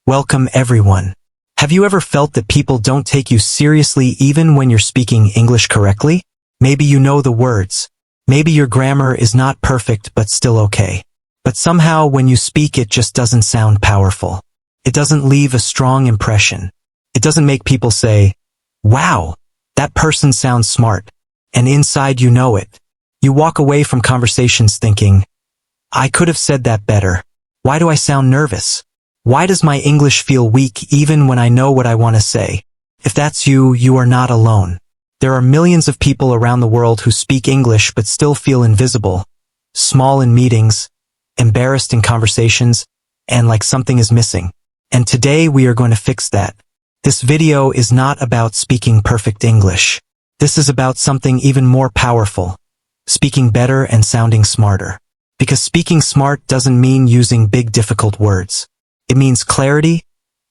Welcome everyone. Have you ever felt that people don't take you seriously even when you're speaking English correctly? Maybe you know the words. Maybe your grammar is not perfect but still okay. But somehow when you speak it just doesn't sound powerful. It doesn't leave a strong impression. It doesn't make people say, "Wow, that person sounds smart." And inside you know it. You walk away from conversations thinking, "I could have said that better. Why do I sound nervous? Why does my English feel weak even when I know what I want to say?" If that's you, you are not alone. There are millions of people around the world who speak English but still feel invisible, small in meetings, embarrassed in conversations, and like something is missing. And today we are going to fix that. This video is not about speaking perfect English. This is about something even more powerful, speaking better and sounding smarter. Because speaking smart doesn't mean using big difficult words. It means clarity,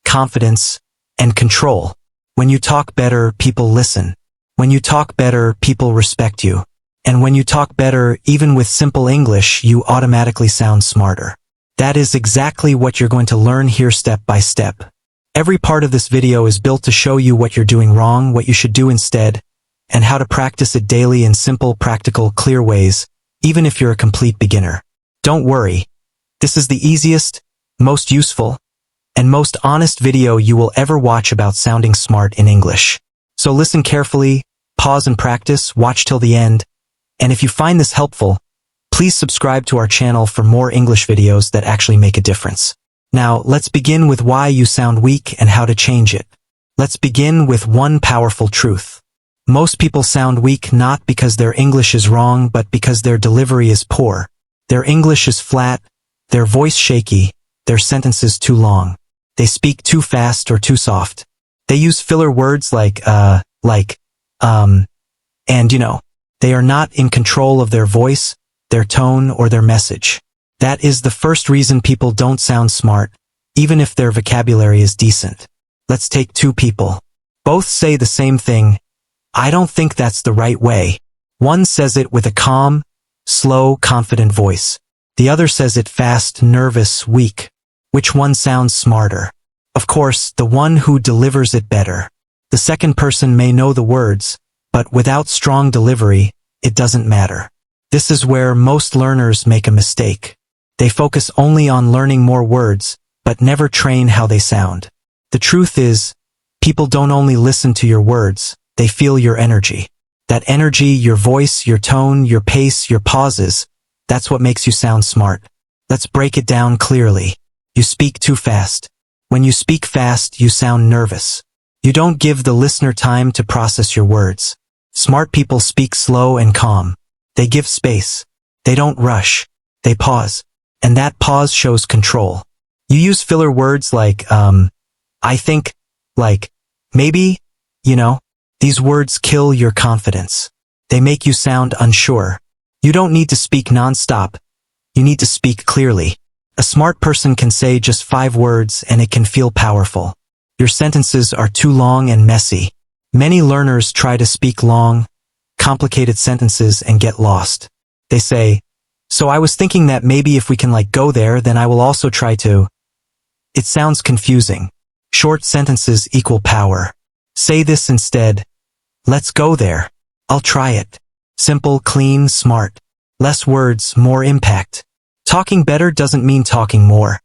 confidence, and control. When you talk better, people listen. When you talk better, people respect you. And when you talk better, even with simple English, you automatically sound smarter. That is exactly what you're going to learn here step by step. Every part of this video is built to show you what you're doing wrong, what you should do instead, and how to practice it daily in simple, practical, clear ways, even if you're a complete beginner. Don't worry. This is the easiest, most useful, and most honest video you will ever watch about sounding smart in English. So listen carefully, pause and practice, watch till the end, and if you find this helpful, please subscribe to our channel for more English videos that actually make a difference. Now, let's begin with why you sound weak and how to change it. Let's begin with one powerful truth. Most people sound weak not because their English is wrong, but because their delivery is poor. Their English is flat, their voice shaky, their sentences too long. They speak too fast or too soft. They use filler words like, and they are not in control of their voice, their tone, or their message. That is the first reason people don't sound smart, even if their vocabulary is decent. Let's take two people. Both say the same thing. "I don't think that's the right way." One says it with a calm, slow, confident voice. The other says it fast, nervous, weak. Which one sounds smarter? Of course, the one who delivers it better. The second person may know the words, but without strong delivery, it doesn't matter. This is where most learners make a mistake. They focus only on learning more words, but never train how they sound. The truth is, people don't only listen to your words, they feel your energy. That energy, your voice, your tone, your pace, your pauses, that's what makes you sound smart. Let's break it down clearly. You speak too fast. When you speak fast, you sound nervous. You don't give the listener time to process your words. Smart people speak slow and calm. They give space. They don't rush. They pause. And that pause shows control. You use filler words like, I think, like, maybe, These words kill your confidence. They make you sound unsure. You don't need to speak non-stop. You need to speak clearly. A smart person can say just 5 words and it can feel powerful. Your sentences are too long and messy. Many learners try to speak long, complicated sentences and get lost. They say, "So I was thinking that maybe if we can go there, then I will also try to." It sounds confusing. Short sentences equal power. Say this instead. "Let's go there. I'll try it." Simple, clean, smart. Less words, more impact. Talking better doesn't mean talking more.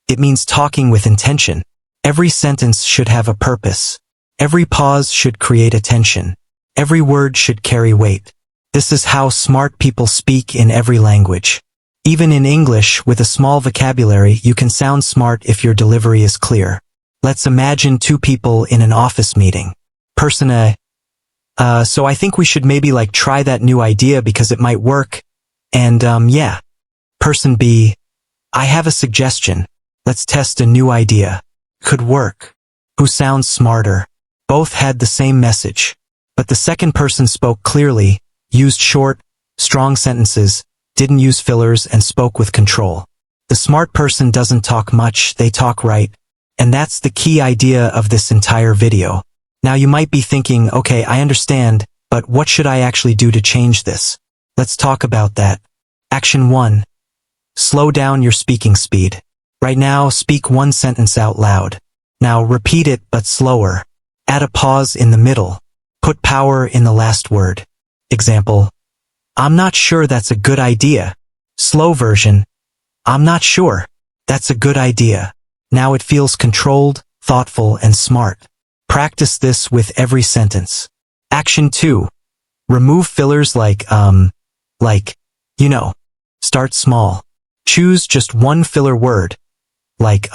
It means talking with intention. Every sentence should have a purpose. Every pause should create attention. Every word should carry weight. This is how smart people speak in every language. Even in English, with a small vocabulary, you can sound smart if your delivery is clear. Let's imagine 2 people in an office meeting. Person A, so I think we should maybe try that new idea because it might work. And yeah. Person B, I have a suggestion. Let's test a new idea. Could work. Who sounds smarter? Both had the same message. But the second person spoke clearly, used short, strong sentences, didn't use fillers and spoke with control. The smart person doesn't talk much, they talk right. And that's the key idea of this entire video. Now you might be thinking, okay, I understand, but what should I actually do to change this? Let's talk about that. Action 1. Slow down your speaking speed. Right now, speak one sentence out loud. Now repeat it but slower. Add a pause in the middle. Put power in the last word. Example: I'm not sure that's a good idea. Slow version: I'm not sure. That's a good idea. Now it feels controlled, thoughtful, and smart. Practice this with every sentence. Action 2. Remove fillers like, you know. Start small. Choose just one filler word. Like,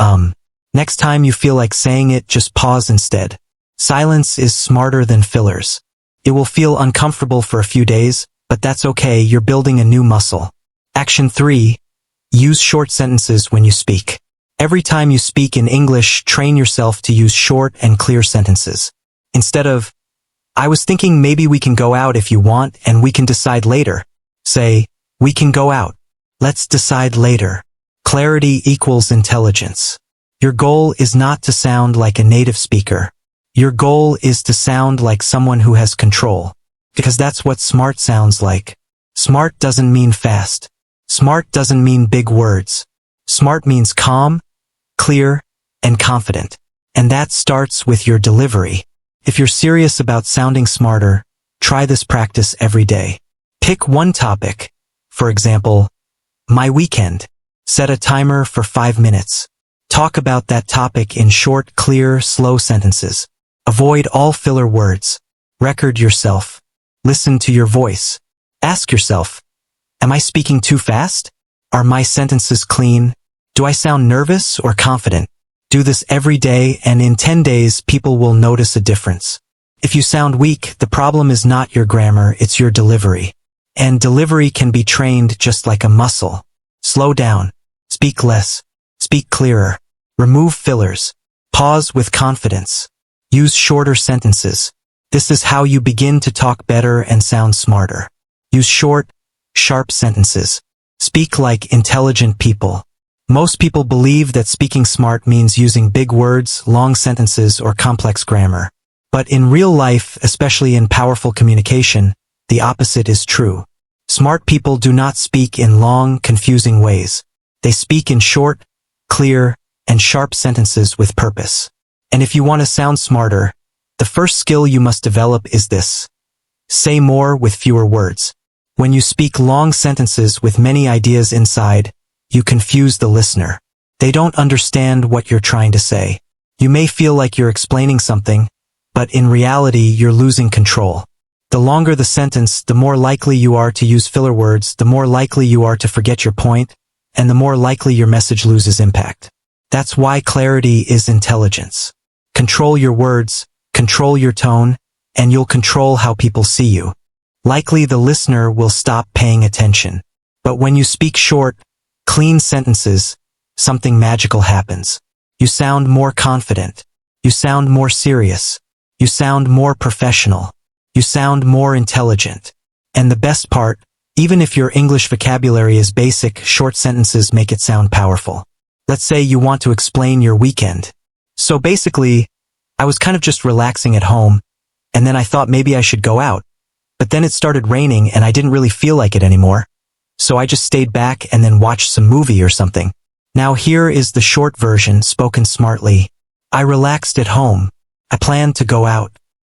Next time you feel like saying it, just pause instead. Silence is smarter than fillers. It will feel uncomfortable for a few days, but that's okay, you're building a new muscle. Action 3. Use short sentences when you speak. Every time you speak in English, train yourself to use short and clear sentences. Instead of, I was thinking maybe we can go out if you want and we can decide later. Say, we can go out. Let's decide later. Clarity equals intelligence. Your goal is not to sound like a native speaker. Your goal is to sound like someone who has control. Because that's what smart sounds like. Smart doesn't mean fast. Smart doesn't mean big words. Smart means calm, clear, and confident. And that starts with your delivery. If you're serious about sounding smarter, try this practice every day. Pick one topic. For example, my weekend. Set a timer for 5 minutes. Talk about that topic in short, clear, slow sentences. Avoid all filler words. Record yourself. Listen to your voice. Ask yourself, am I speaking too fast? Are my sentences clean? Do I sound nervous or confident? Do this every day, and in 10 days, people will notice a difference. If you sound weak, the problem is not your grammar, it's your delivery. And delivery can be trained just like a muscle. Slow down. Speak less. Speak clearer. Remove fillers. Pause with confidence. Use shorter sentences. This is how you begin to talk better and sound smarter. Use short, sharp sentences. Speak like intelligent people. Most people believe that speaking smart means using big words, long sentences, or complex grammar. But in real life, especially in powerful communication, the opposite is true. Smart people do not speak in long, confusing ways. They speak in short, clear, and sharp sentences with purpose. And if you want to sound smarter, the first skill you must develop is this. Say more with fewer words. When you speak long sentences with many ideas inside, you confuse the listener. They don't understand what you're trying to say. You may feel like you're explaining something, but in reality, you're losing control. The longer the sentence, the more likely you are to use filler words, the more likely you are to forget your point, and the more likely your message loses impact. That's why clarity is intelligence. Control your words, control your tone, and you'll control how people see you. Likely the listener will stop paying attention. But when you speak short, clean sentences, something magical happens. You sound more confident. You sound more serious. You sound more professional. You sound more intelligent. And the best part, even if your English vocabulary is basic, short sentences make it sound powerful. Let's say you want to explain your weekend. So basically, I was kind of just relaxing at home, and then I thought maybe I should go out. But then it started raining and I didn't really feel like it anymore. So I just stayed back and then watched some movie or something. Now here is the short version, spoken smartly. I relaxed at home. I planned to go out.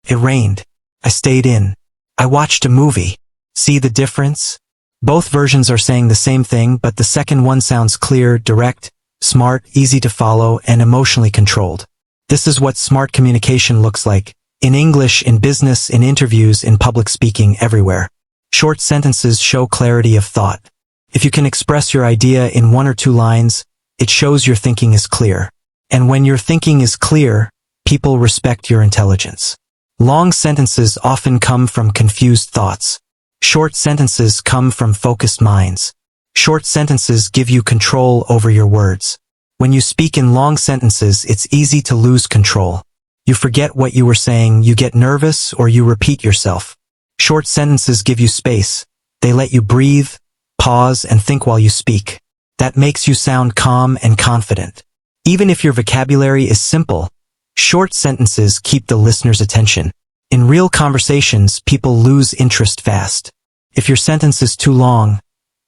It rained. I stayed in. I watched a movie. See the difference? Both versions are saying the same thing, but the second one sounds clear, direct, smart, easy to follow, and emotionally controlled. This is what smart communication looks like. In English, in business, in interviews, in public speaking, everywhere. Short sentences show clarity of thought. If you can express your idea in 1 or 2 lines, it shows your thinking is clear. And when your thinking is clear, people respect your intelligence. Long sentences often come from confused thoughts. Short sentences come from focused minds. Short sentences give you control over your words. When you speak in long sentences, it's easy to lose control. You forget what you were saying, you get nervous, or you repeat yourself. Short sentences give you space. They let you breathe, pause, and think while you speak. That makes you sound calm and confident. Even if your vocabulary is simple, short sentences keep the listener's attention. In real conversations, people lose interest fast. If your sentence is too long,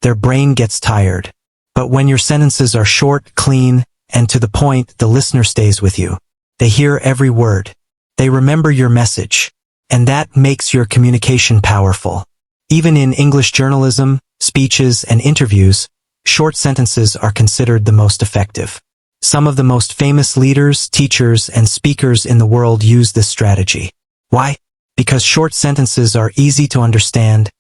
their brain gets tired. But when your sentences are short, clean, and to the point. The listener stays with you. They hear every word. They remember your message. And that makes your communication powerful. Even in English journalism, speeches, and interviews, short sentences are considered the most effective. Some of the most famous leaders, teachers, and speakers in the world use this strategy. Why? Because short sentences are easy to understand,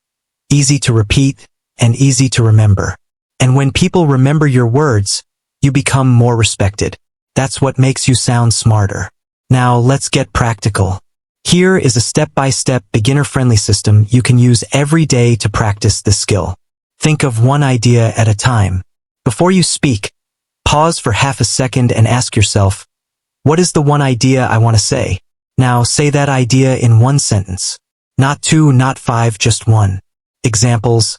easy to repeat, and easy to remember. And when people remember your words, you become more respected. That's what makes you sound smarter. Now let's get practical. Here is a step-by-step beginner-friendly system you can use every day to practice this skill. Think of one idea at a time. Before you speak, pause for half a second and ask yourself, what is the one idea I want to say? Now say that idea in one sentence. Not two, not five, just one. Examples: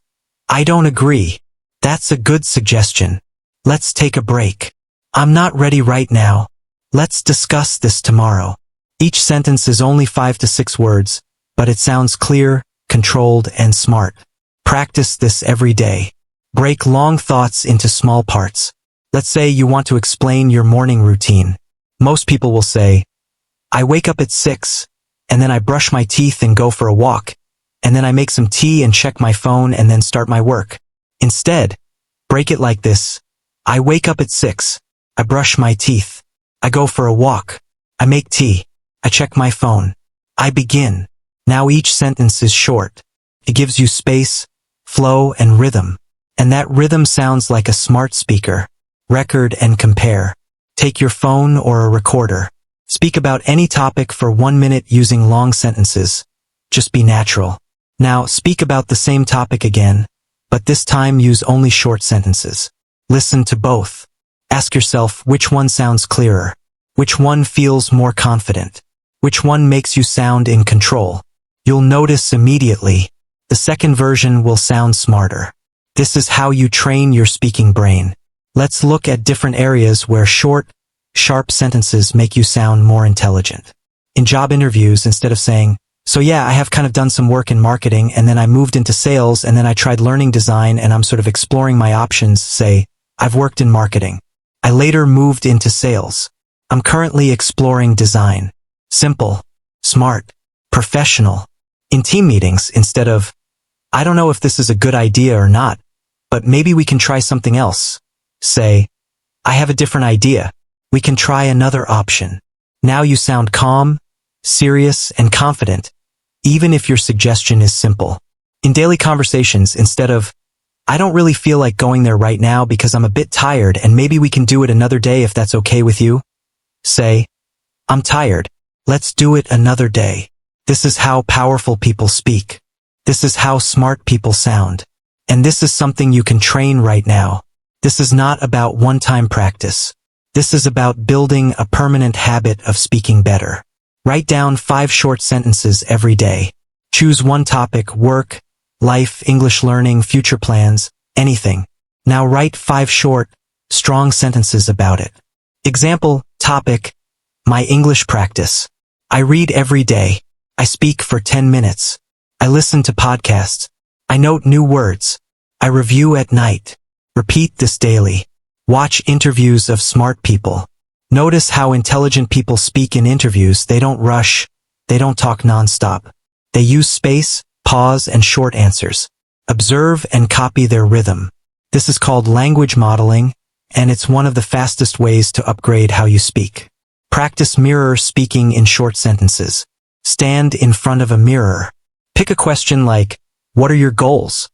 I don't agree. That's a good suggestion. Let's take a break. I'm not ready right now. Let's discuss this tomorrow. Each sentence is only 5 to 6 words, but it sounds clear, controlled, and smart. Practice this every day. Break long thoughts into small parts. Let's say you want to explain your morning routine. Most people will say, I wake up at 6, and then I brush my teeth and go for a walk, and then I make some tea and check my phone and then start my work. Instead, break it like this. I wake up at 6. I brush my teeth. I go for a walk. I make tea. I check my phone. I begin. Now each sentence is short. It gives you space, flow, and rhythm. And that rhythm sounds like a smart speaker. Record and compare. Take your phone or a recorder. Speak about any topic for 1 minute using long sentences. Just be natural. Now speak about the same topic again, but this time use only short sentences. Listen to both. Ask yourself which one sounds clearer. Which one feels more confident? Which one makes you sound in control? You'll notice immediately. The second version will sound smarter. This is how you train your speaking brain. Let's look at different areas where short, sharp sentences make you sound more intelligent. In job interviews, instead of saying, so yeah, I have kind of done some work in marketing and then I moved into sales and then I tried learning design and I'm sort of exploring my options, say, I've worked in marketing. I later moved into sales. I'm currently exploring design. Simple, smart, professional. In team meetings, instead of, I don't know if this is a good idea or not, but maybe we can try something else. Say, I have a different idea. We can try another option. Now you sound calm, serious, and confident, even if your suggestion is simple. In daily conversations, instead of, I don't really feel like going there right now because I'm a bit tired and maybe we can do it another day if that's okay with you. Say, I'm tired. Let's do it another day. This is how powerful people speak. This is how smart people sound. And this is something you can train right now. This is not about one-time practice. This is about building a permanent habit of speaking better. Write down 5 short sentences every day. Choose one topic: work, life, English learning, future plans, anything. Now write 5 short, strong sentences about it. Example, topic, my English practice. I read every day. I speak for 10 minutes. I listen to podcasts. I note new words. I review at night. Repeat this daily. Watch interviews of smart people. Notice how intelligent people speak in interviews. They don't rush. They don't talk nonstop. They use space, pause, and short answers. Observe and copy their rhythm. This is called language modeling, and it's one of the fastest ways to upgrade how you speak. Practice mirror speaking in short sentences. Stand in front of a mirror. Pick a question like, what are your goals?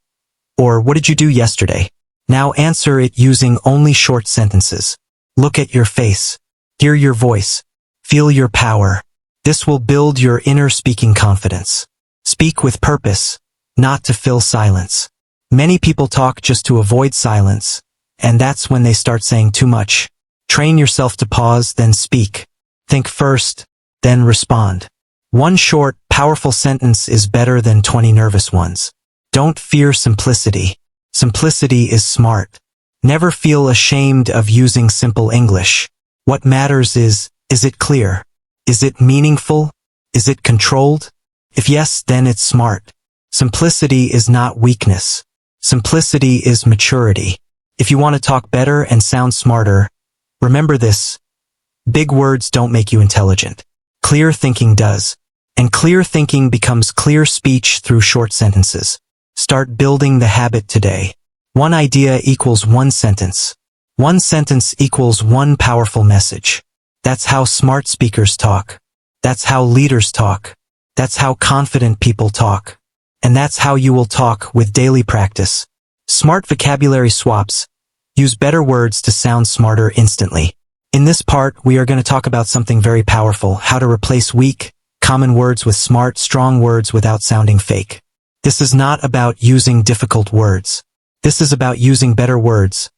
Or what did you do yesterday? Now answer it using only short sentences. Look at your face. Hear your voice. Feel your power. This will build your inner speaking confidence. Speak with purpose, not to fill silence. Many people talk just to avoid silence, and that's when they start saying too much. Train yourself to pause, then speak. Think first, then respond. One short, powerful sentence is better than 20 nervous ones. Don't fear simplicity. Simplicity is smart. Never feel ashamed of using simple English. What matters is it clear? Is it meaningful? Is it controlled? If yes, then it's smart. Simplicity is not weakness. Simplicity is maturity. If you want to talk better and sound smarter, Remember this: big words don't make you intelligent. Clear thinking does. And clear thinking becomes clear speech through short sentences. Start building the habit today. One idea equals one sentence. One sentence equals one powerful message. That's how smart speakers talk. That's how leaders talk. That's how confident people talk. And that's how you will talk with daily practice. Smart vocabulary swaps. Use better words to sound smarter instantly. In this part, we are going to talk about something very powerful: how to replace weak, common words with smart, strong words without sounding fake. This is not about using difficult words. This is about using better words.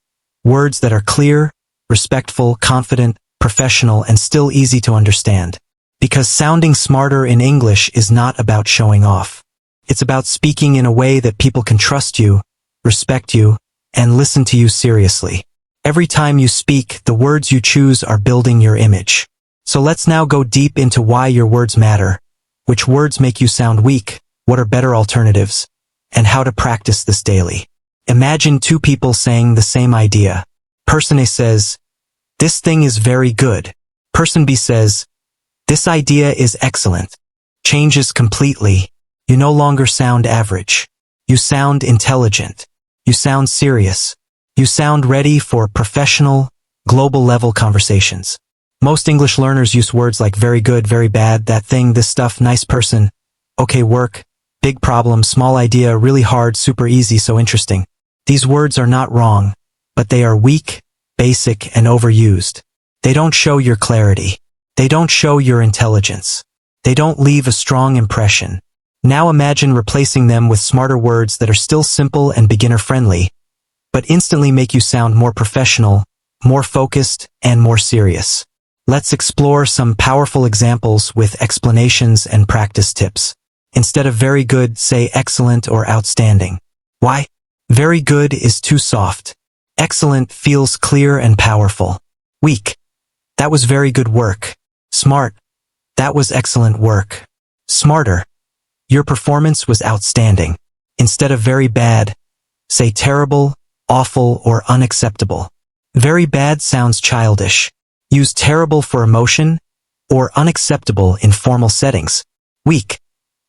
Words that are clear, respectful, confident, professional, and still easy to understand. Because sounding smarter in English is not about showing off. It's about speaking in a way that people can trust you, respect you, and listen to you seriously. Every time you speak, the words you choose are building your image. So let's now go deep into why your words matter, which words make you sound weak, what are better alternatives, and how to practice this daily. Imagine two people saying the same idea. Person A says, "This thing is very good." Person B says, "This idea is excellent." Changes completely. You no longer sound average. You sound intelligent. You sound serious. You sound ready for professional, global-level conversations. Most English learners use words like very good, very bad, that thing, this stuff, nice person, okay work, big problem, small idea, really hard, super easy, so interesting. These words are not wrong, but they are weak, basic, and overused. They don't show your clarity. They don't show your intelligence. They don't leave a strong impression. Now imagine replacing them with smarter words that are still simple and beginner-friendly, but instantly make you sound more professional, more focused, and more serious. Let's explore some powerful examples with explanations and practice tips. Instead of very good, say excellent or outstanding. Why? Very good is too soft. Excellent feels clear and powerful. Weak. That was very good work. Smart. That was excellent work. Smarter. Your performance was outstanding. Instead of very bad, say terrible, awful, or unacceptable. Very bad sounds childish. Use terrible for emotion, or unacceptable in formal settings. Weak.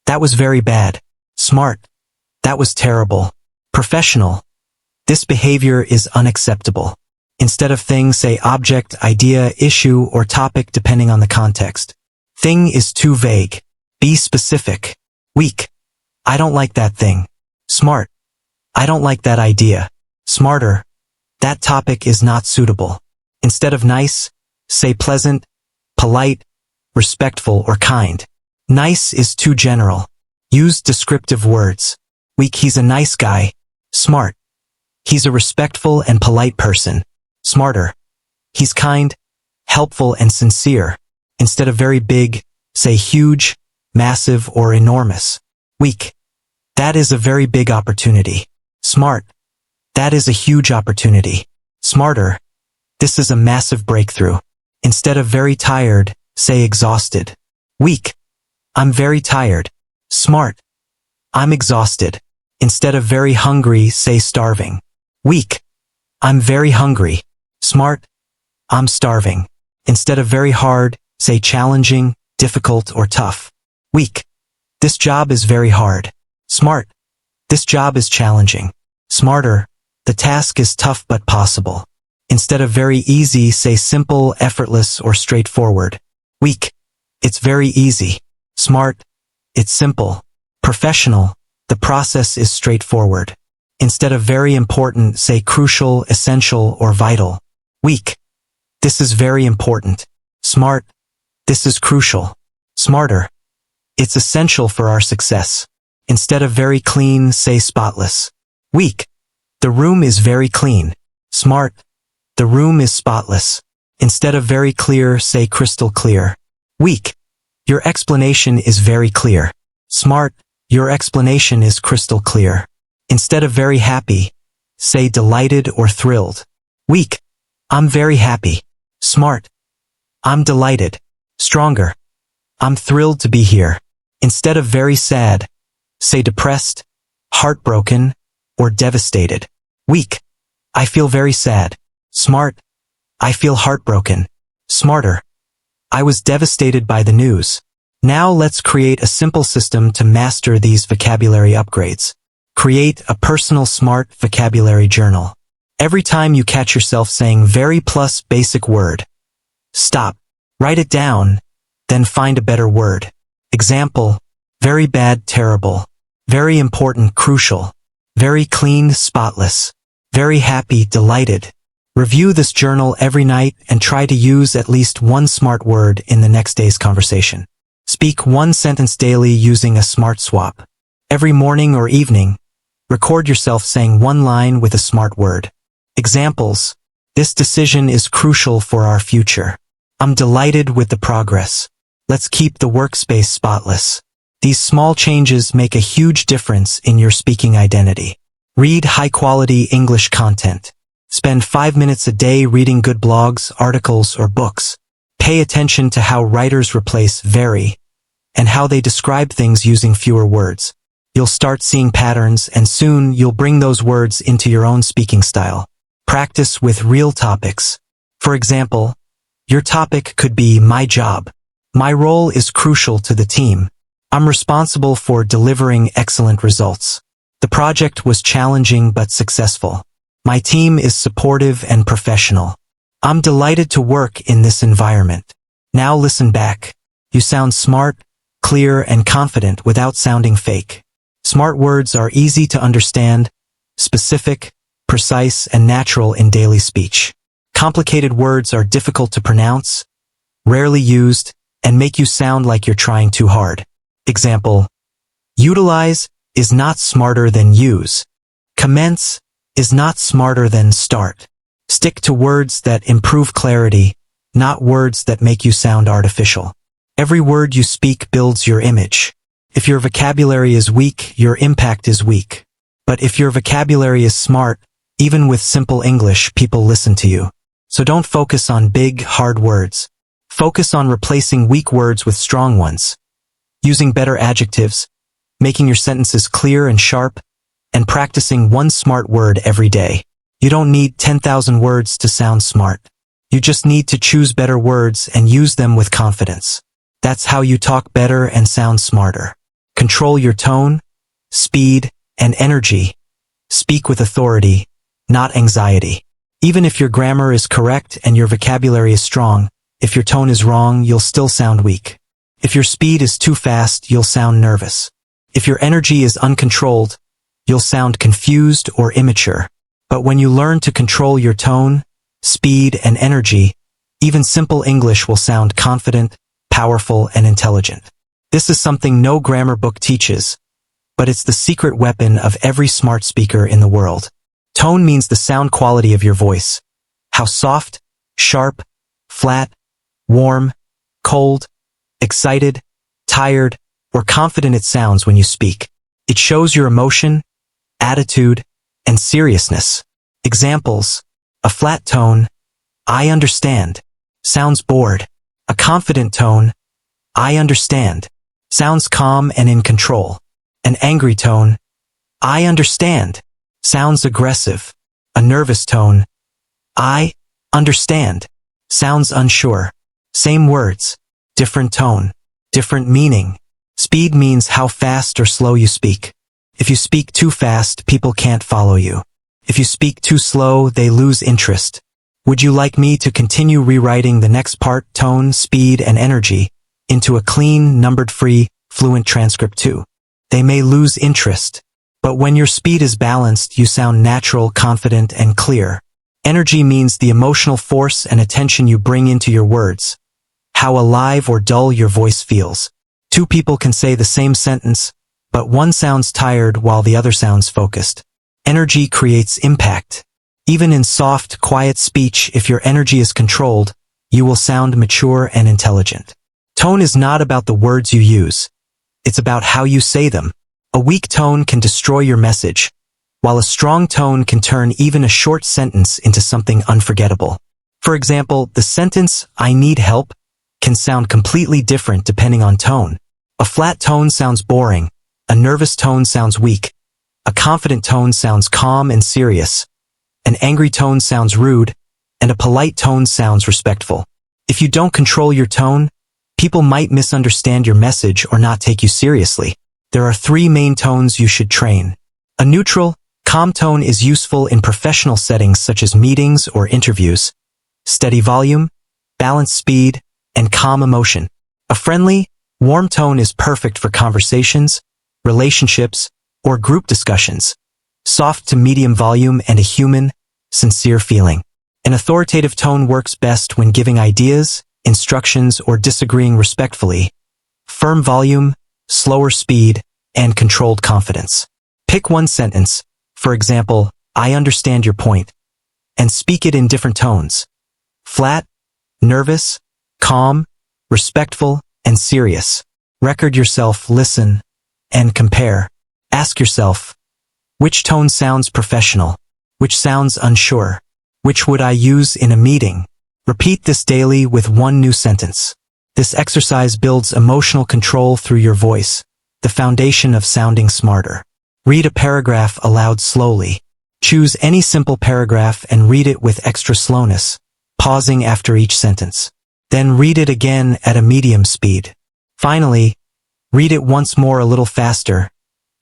That was very bad. Smart. That was terrible. Professional. This behavior is unacceptable. Instead of thing, say object, idea, issue, or topic depending on the context. Thing is too vague. Be specific. Weak. I don't like that thing. Smart. I don't like that idea. Smarter. That topic is not suitable. Instead of nice, say pleasant, polite, respectful, or kind. Nice is too general. Use descriptive words. Weak, he's a nice guy. Smart. He's a respectful and polite person. Smarter. He's kind, helpful, and sincere. Instead of very big, say huge, massive, or enormous. Weak. That is a very big opportunity. Smart. That is a huge opportunity. Smarter. This is a massive breakthrough. Instead of very tired, say exhausted. Weak. I'm very tired. Smart. I'm exhausted. Instead of very hungry, say starving. Weak. I'm very hungry. Smart. I'm starving. Instead of very hard, say challenging, difficult, or tough. Weak. This job is very hard. Smart. This job is challenging. Smarter. The task is tough but possible. Instead of very easy, say simple, effortless, or straightforward. Weak. It's very easy. Smart. It's simple. Professional. The process is straightforward. Instead of very important, say crucial, essential, or vital. Weak. This is very important. Smart. This is crucial. Smarter. It's essential for our success. Instead of very clean, say spotless. Weak. The room is very clean. Smart. The room is spotless. Instead of very clear, say crystal clear. Weak. Your explanation is very clear. Smart. Your explanation is crystal clear. Instead of very happy, say delighted or thrilled. Weak. I'm very happy. Smart. I'm delighted. Stronger. I'm thrilled to be here. Instead of very sad, say depressed, heartbroken, or devastated. Weak. I feel very sad. Smart. I feel heartbroken. Smarter. I was devastated by the news. Now let's create a simple system to master these vocabulary upgrades. Create a personal smart vocabulary journal. Every time you catch yourself saying very plus basic word, stop. Write it down, then find a better word. Example, very bad, terrible. Very important, crucial. Very clean, spotless. Very happy, delighted. Review this journal every night and try to use at least one smart word in the next day's conversation. Speak one sentence daily using a smart swap. Every morning or evening, record yourself saying one line with a smart word. Examples, this decision is crucial for our future. I'm delighted with the progress. Let's keep the workspace spotless. These small changes make a huge difference in your speaking identity. Read high-quality English content. Spend 5 minutes a day reading good blogs, articles, or books. Pay attention to how writers replace very and how they describe things using fewer words. You'll start seeing patterns, and soon you'll bring those words into your own speaking style. Practice with real topics. For example, your topic could be my job. My role is crucial to the team. I'm responsible for delivering excellent results. The project was challenging but successful. My team is supportive and professional. I'm delighted to work in this environment. Now listen back. You sound smart, clear, and confident without sounding fake. Smart words are easy to understand, specific, precise, and natural in daily speech. Complicated words are difficult to pronounce, rarely used, and make you sound like you're trying too hard. Example, utilize is not smarter than use. Commence is not smarter than start. Stick to words that improve clarity, not words that make you sound artificial. Every word you speak builds your image. If your vocabulary is weak, your impact is weak. But if your vocabulary is smart, even with simple English, people listen to you. So don't focus on big, hard words. Focus on replacing weak words with strong ones. Using better adjectives, making your sentences clear and sharp, and practicing one smart word every day. You don't need 10,000 words to sound smart. You just need to choose better words and use them with confidence. That's how you talk better and sound smarter. Control your tone, speed, and energy. Speak with authority, not anxiety. Even if your grammar is correct and your vocabulary is strong, if your tone is wrong, you'll still sound weak. If your speed is too fast, you'll sound nervous. If your energy is uncontrolled, you'll sound confused or immature. But when you learn to control your tone, speed, and energy, even simple English will sound confident, powerful, and intelligent. This is something no grammar book teaches, but it's the secret weapon of every smart speaker in the world. Tone means the sound quality of your voice. How soft, sharp, flat, warm, cold, excited, tired, or confident it sounds when you speak. It shows your emotion, attitude, and seriousness. Examples, a flat tone, I understand, sounds bored. A confident tone, I understand, sounds calm and in control. An angry tone, I understand, sounds aggressive. A nervous tone, I understand, sounds unsure. Same words, different tone, different meaning. Speed means how fast or slow you speak. If you speak too fast, people can't follow you. If you speak too slow, they lose interest. Would you like me to continue rewriting the next part, tone, speed, and energy, into a clean, numbered-free, fluent transcript too? They may lose interest. But when your speed is balanced, you sound natural, confident, and clear. Energy means the emotional force and attention you bring into your words. How alive or dull your voice feels. Two people can say the same sentence, but one sounds tired while the other sounds focused. Energy creates impact. Even in soft, quiet speech, if your energy is controlled, you will sound mature and intelligent. Tone is not about the words you use. It's about how you say them. A weak tone can destroy your message, while a strong tone can turn even a short sentence into something unforgettable. For example, the sentence, I need help, can sound completely different depending on tone. A flat tone sounds boring. A nervous tone sounds weak. A confident tone sounds calm and serious. An angry tone sounds rude. and a polite tone sounds respectful. If you don't control your tone, people might misunderstand your message or not take you seriously. There are 3 main tones you should train. A neutral, calm tone is useful in professional settings such as meetings or interviews. Steady volume, balanced speed, and calm emotion. A friendly, warm tone is perfect for conversations, relationships, or group discussions. Soft to medium volume and a human, sincere feeling. An authoritative tone works best when giving ideas, instructions, or disagreeing respectfully. Firm volume, slower speed, and controlled confidence. Pick one sentence, for example, "I understand your point," and speak it in different tones. Flat, nervous, calm, respectful, and serious. Record yourself, listen, and compare. Ask yourself, which tone sounds professional? Which sounds unsure? Which would I use in a meeting? Repeat this daily with one new sentence. This exercise builds emotional control through your voice, the foundation of sounding smarter. Read a paragraph aloud slowly. Choose any simple paragraph and read it with extra slowness, pausing after each sentence. Then read it again at a medium speed. Finally, read it once more a little faster,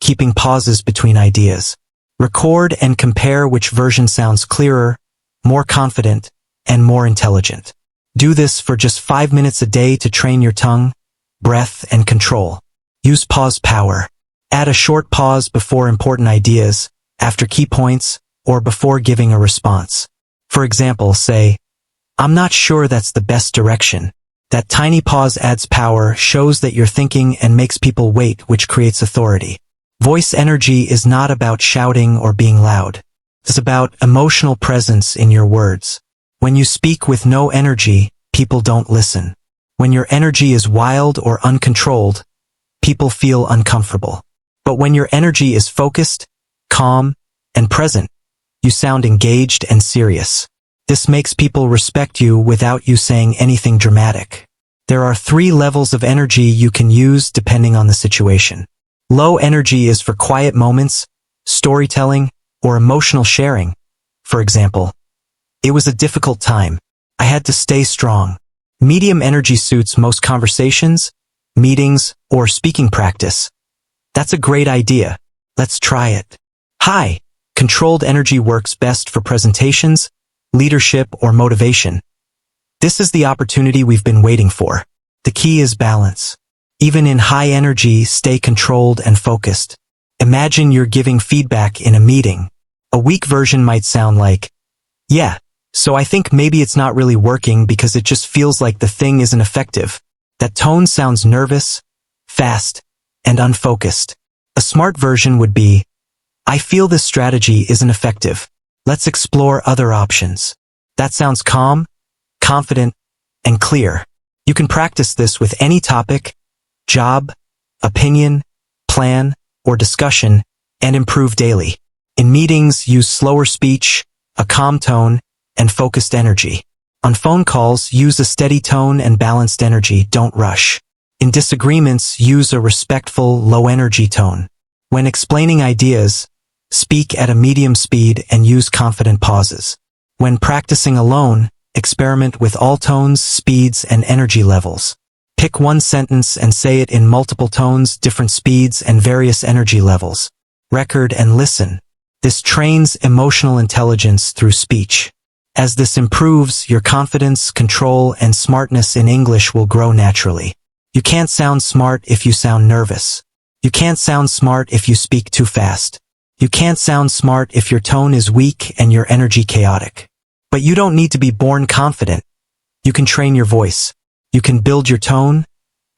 keeping pauses between ideas. Record and compare which version sounds clearer, more confident, and more intelligent. Do this for just 5 minutes a day to train your tongue, breath, and control. Use pause power. Add a short pause before important ideas, after key points, or before giving a response. For example, say, "I'm not sure that's the best direction." That tiny pause adds power, shows that you're thinking, and makes people wait, which creates authority. Voice energy is not about shouting or being loud. It's about emotional presence in your words. When you speak with no energy, people don't listen. When your energy is wild or uncontrolled, people feel uncomfortable. But when your energy is focused, calm, and present, you sound engaged and serious. This makes people respect you without you saying anything dramatic. There are 3 levels of energy you can use depending on the situation. Low energy is for quiet moments, storytelling, or emotional sharing. For example, "It was a difficult time. I had to stay strong." Medium energy suits most conversations, meetings, or speaking practice. "That's a great idea. Let's try it." High, controlled energy works best for presentations, leadership, or motivation. This is the opportunity we've been waiting for. The key is balance. Even in high energy, stay controlled and focused. Imagine you're giving feedback in a meeting. A weak version might sound like, "Yeah, so I think maybe it's not really working because it just feels like the thing isn't effective." That tone sounds nervous, fast, and unfocused. A smart version would be, "I feel this strategy isn't effective. Let's explore other options." That sounds calm, confident, and clear. You can practice this with any topic, job, opinion, plan, or discussion, and improve daily. In meetings, use slower speech, a calm tone, and focused energy. On phone calls, use a steady tone and balanced energy, don't rush. In disagreements, use a respectful, low-energy tone. When explaining ideas, speak at a medium speed and use confident pauses. When practicing alone, experiment with all tones, speeds, and energy levels. Pick one sentence and say it in multiple tones, different speeds, and various energy levels. Record and listen. This trains emotional intelligence through speech. As this improves, your confidence, control, and smartness in English will grow naturally. You can't sound smart if you sound nervous. You can't sound smart if you speak too fast. You can't sound smart if your tone is weak and your energy chaotic. But you don't need to be born confident. You can train your voice. You can build your tone,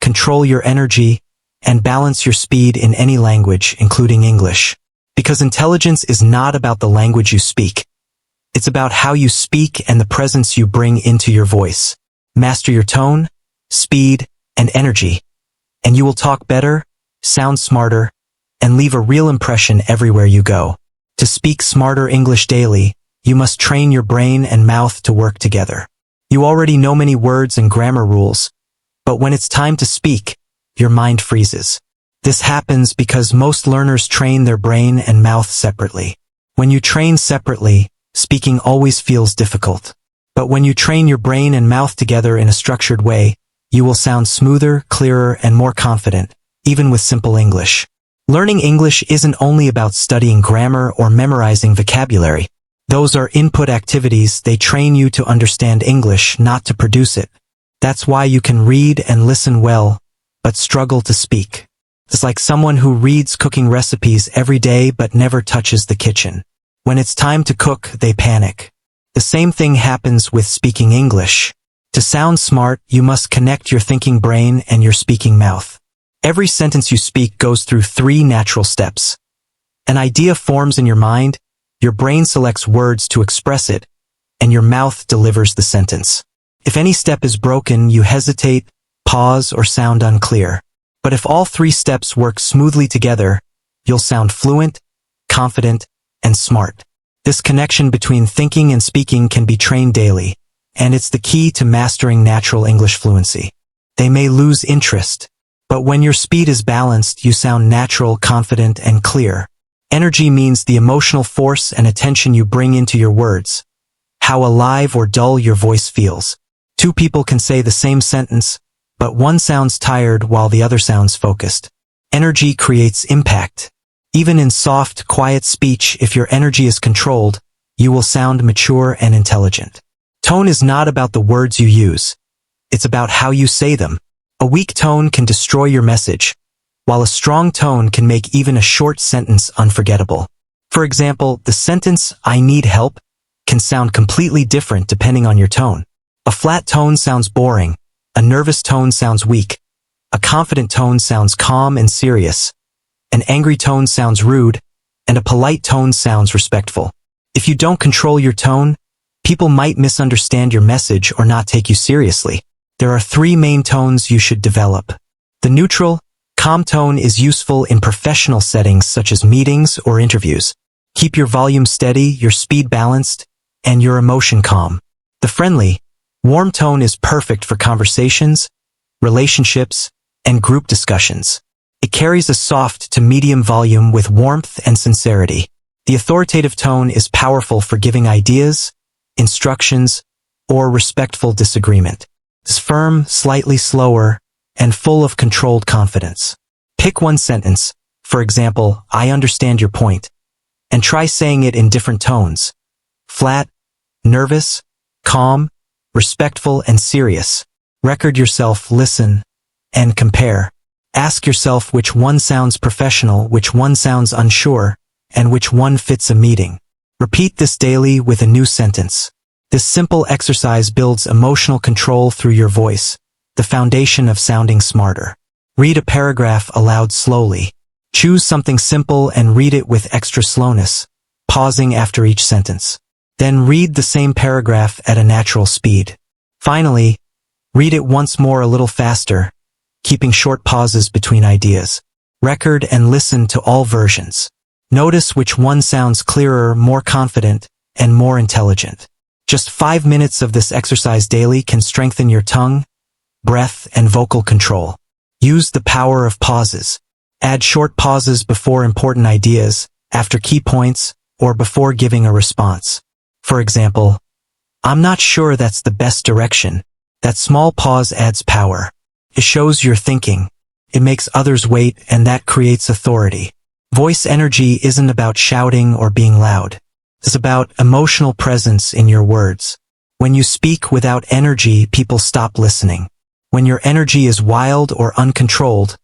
control your energy, and balance your speed in any language, including English. Because intelligence is not about the language you speak. It's about how you speak and the presence you bring into your voice. Master your tone, speed, and energy, and you will talk better, sound smarter, and leave a real impression everywhere you go. To speak smarter English daily, you must train your brain and mouth to work together. You already know many words and grammar rules, but when it's time to speak, your mind freezes. This happens because most learners train their brain and mouth separately. When you train separately, speaking always feels difficult. But when you train your brain and mouth together in a structured way, you will sound smoother, clearer, and more confident, even with simple English. Learning English isn't only about studying grammar or memorizing vocabulary. Those are input activities. They train you to understand English, not to produce it. That's why you can read and listen well, but struggle to speak. It's like someone who reads cooking recipes every day but never touches the kitchen. When it's time to cook, they panic. The same thing happens with speaking English. To sound smart, you must connect your thinking brain and your speaking mouth. Every sentence you speak goes through 3 natural steps. An idea forms in your mind, your brain selects words to express it, and your mouth delivers the sentence. If any step is broken, you hesitate, pause, or sound unclear. But if all 3 steps work smoothly together, you'll sound fluent, confident, and smart. This connection between thinking and speaking can be trained daily, and it's the key to mastering natural English fluency. They may lose interest, but when your speed is balanced, you sound natural, confident, and clear. Energy means the emotional force and attention you bring into your words, how alive or dull your voice feels. 2 people can say the same sentence, but one sounds tired while the other sounds focused. Energy creates impact. Even in soft, quiet speech, if your energy is controlled, you will sound mature and intelligent. Tone is not about the words you use. It's about how you say them. A weak tone can destroy your message, while a strong tone can make even a short sentence unforgettable. For example, the sentence, "I need help," can sound completely different depending on your tone. A flat tone sounds boring, a nervous tone sounds weak, a confident tone sounds calm and serious, an angry tone sounds rude, and a polite tone sounds respectful. If you don't control your tone, people might misunderstand your message or not take you seriously. There are 3 main tones you should develop. The neutral, calm tone is useful in professional settings such as meetings or interviews. Keep your volume steady, your speed balanced, and your emotion calm. The friendly, warm tone is perfect for conversations, relationships, and group discussions. It carries a soft to medium volume with warmth and sincerity. The authoritative tone is powerful for giving ideas, instructions, or respectful disagreement. It's firm, slightly slower, and full of controlled confidence. Pick one sentence, for example, "I understand your point," and try saying it in different tones. Flat, nervous, calm, respectful, and serious. Record yourself, listen, and compare. Ask yourself which one sounds professional, which one sounds unsure, and which one fits a meeting. Repeat this daily with a new sentence. This simple exercise builds emotional control through your voice, the foundation of sounding smarter. Read a paragraph aloud slowly. Choose something simple and read it with extra slowness, pausing after each sentence. Then read the same paragraph at a natural speed. Finally, read it once more a little faster, keeping short pauses between ideas. Record and listen to all versions. Notice which one sounds clearer, more confident, and more intelligent. Just 5 minutes of this exercise daily can strengthen your tongue, breath, and vocal control. Use the power of pauses. Add short pauses before important ideas, after key points, or before giving a response. For example, "I'm not sure that's the best direction." That small pause adds power. It shows you're thinking. It makes others wait, and that creates authority. Voice energy isn't about shouting or being loud. It's about emotional presence in your words. When you speak without energy, people stop listening. When your energy is wild or uncontrolled,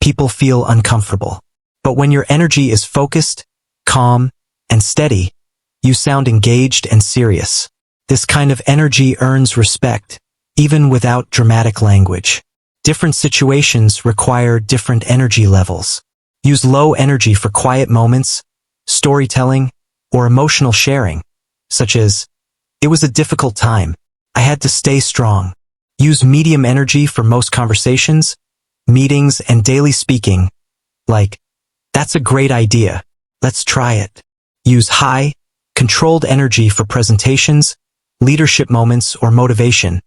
people feel uncomfortable. But when your energy is focused, calm, and steady, you sound engaged and serious. This kind of energy earns respect, even without dramatic language. Different situations require different energy levels. Use low energy for quiet moments, storytelling, or emotional sharing, such as, "It was a difficult time. I had to stay strong." Use medium energy for most conversations, meetings, and daily speaking, like, "That's a great idea. Let's try it." Use high, controlled energy for presentations, leadership moments, or motivation.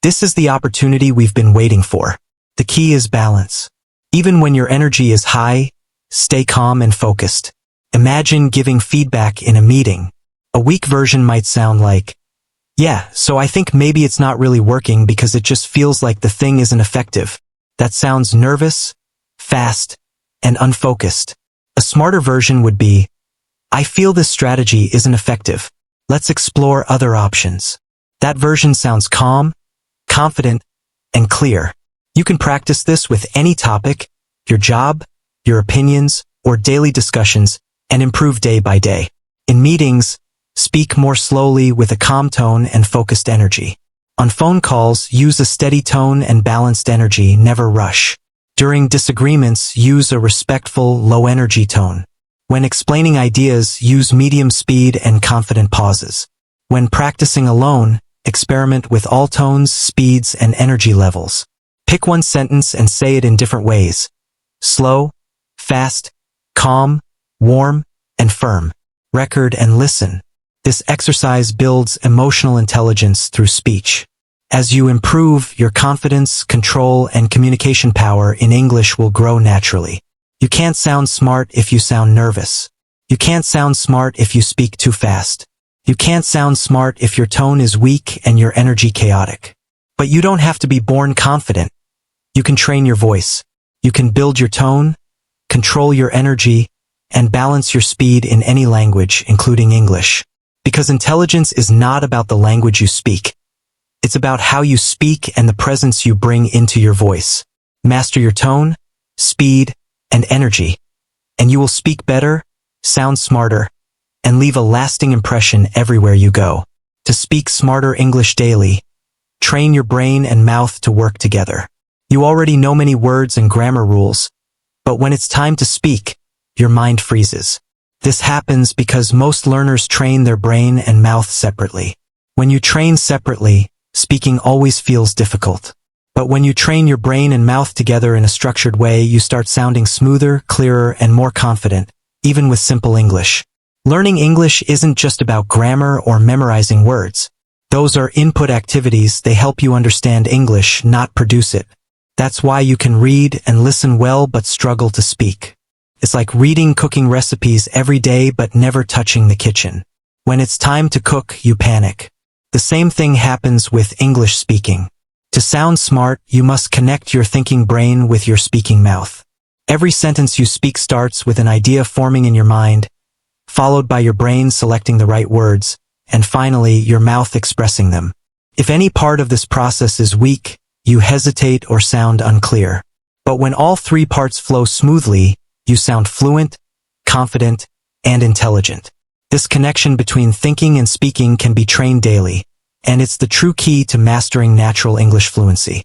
This is the opportunity we've been waiting for. The key is balance. Even when your energy is high, stay calm and focused. Imagine giving feedback in a meeting. A weak version might sound like, Yeah, so I think maybe it's not really working because it just feels like the thing isn't effective. That sounds nervous, fast, and unfocused. A smarter version would be, I feel this strategy isn't effective. Let's explore other options. That version sounds calm, confident, and clear. You can practice this with any topic, your job, your opinions, or daily discussions, and improve day by day. In meetings, speak more slowly with a calm tone and focused energy. On phone calls, use a steady tone and balanced energy, never rush. During disagreements, use a respectful, low-energy tone. When explaining ideas, use medium speed and confident pauses. When practicing alone, experiment with all tones, speeds, and energy levels. Pick one sentence and say it in different ways. Slow, fast, calm, warm, and firm. Record and listen. This exercise builds emotional intelligence through speech. As you improve, your confidence, control, and communication power in English will grow naturally. You can't sound smart if you sound nervous. You can't sound smart if you speak too fast. You can't sound smart if your tone is weak and your energy chaotic. But you don't have to be born confident. You can train your voice. You can build your tone, control your energy, and balance your speed in any language, including English. Because intelligence is not about the language you speak. It's about how you speak and the presence you bring into your voice. Master your tone, speed, and energy, and you will speak better, sound smarter, and leave a lasting impression everywhere you go. To speak smarter English daily, train your brain and mouth to work together. You already know many words and grammar rules, but when it's time to speak, your mind freezes. This happens because most learners train their brain and mouth separately. When you train separately, speaking always feels difficult. But when you train your brain and mouth together in a structured way, you start sounding smoother, clearer, and more confident, even with simple English. Learning English isn't just about grammar or memorizing words. Those are input activities. They help you understand English, not produce it. That's why you can read and listen well but struggle to speak. It's like reading cooking recipes every day but never touching the kitchen. When it's time to cook, you panic. The same thing happens with English speaking. To sound smart, you must connect your thinking brain with your speaking mouth. Every sentence you speak starts with an idea forming in your mind, followed by your brain selecting the right words, and finally your mouth expressing them. If any part of this process is weak, you hesitate or sound unclear. But when all three parts flow smoothly, you sound fluent, confident, and intelligent. This connection between thinking and speaking can be trained daily, and it's the true key to mastering natural English fluency.